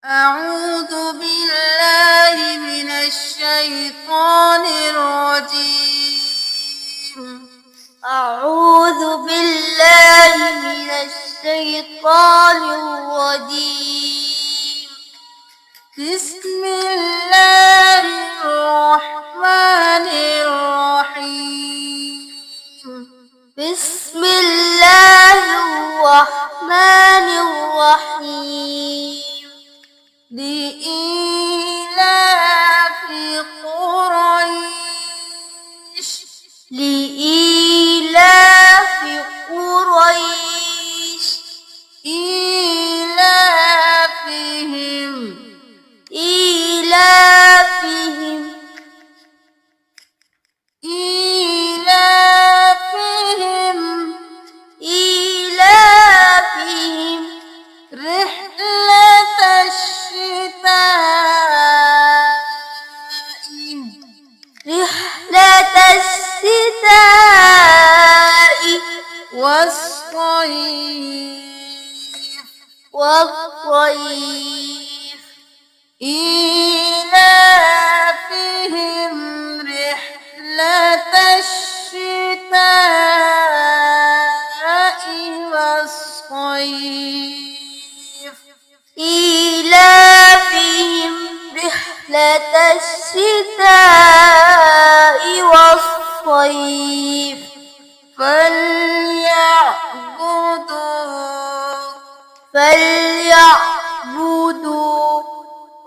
أعوذ بالله من الشيطان الرجيم. أعوذ بالله من الشيطان الرجيم. بسم الله الرحمن الرحيم. بسم الله الرحمن الرحيم. لإيلاف قريش. لإيلاف قريش. إيلافهم. إيلافهم. إيلافهم. إيلافهم. رحلة الشتاء. رحلة الشتاء والصيف. والصيف. إيلافهم رحلة الشتاء والصيف. إيلافهم رحلة الشتاء والصيف. فليعبدوا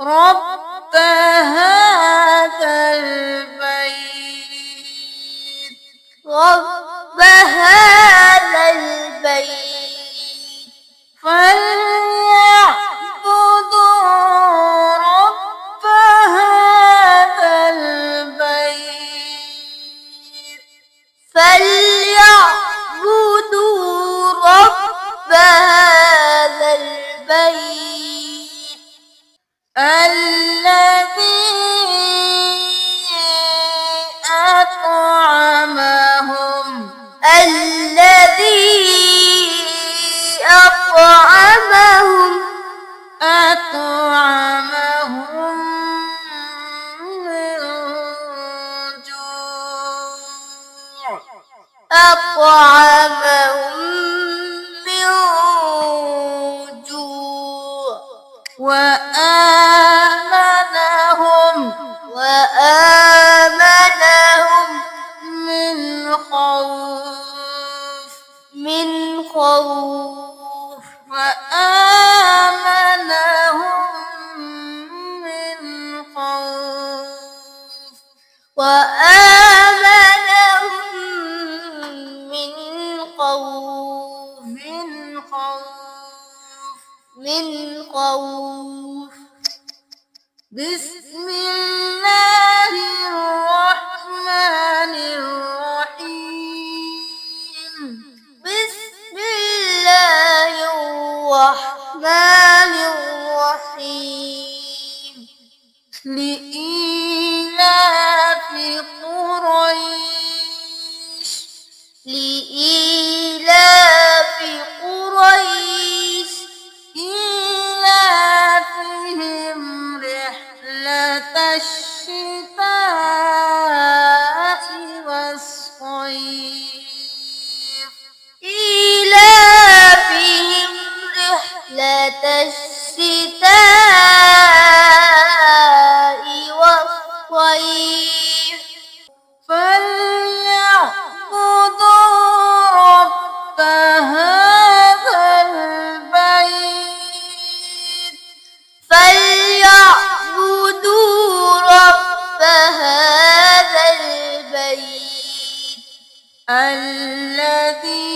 رب هذا البيت. رب هذا البيت. فليعبدوا رب هذا البيت. فليعبدوا رب هذا البيت الذي أطعمهم. الذي أطعمهم من جوع. أطعمهم من جوع وآمنهم من خوف. من خوف وآمنهم من خوف. وآمنهم من خوف من خوف. بسم الله الرحمن الرحيم. بسم الله الرحمن الرحيم. لإيلاف قريش. لإيلاف قريش. إيلافهم رحلة الشتاء والصيف. إيلافهم رحلة الشتاء والصيف. فليعبدوا رب هذا البيت. فليعبدوا رب هذا البيت الذي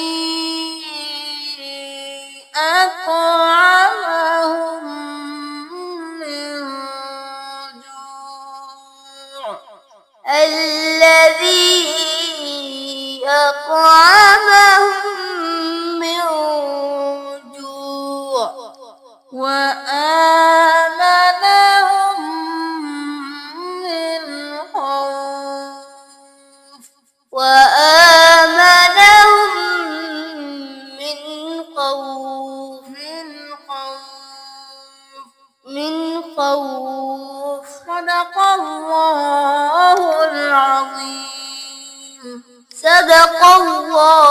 أطعمهم من جوع. الذي أطعمهم من جوع وآمنهم من خوف. وآمنهم من خوف من خوف. من من خوف. صدق الله العظيم. صدق الله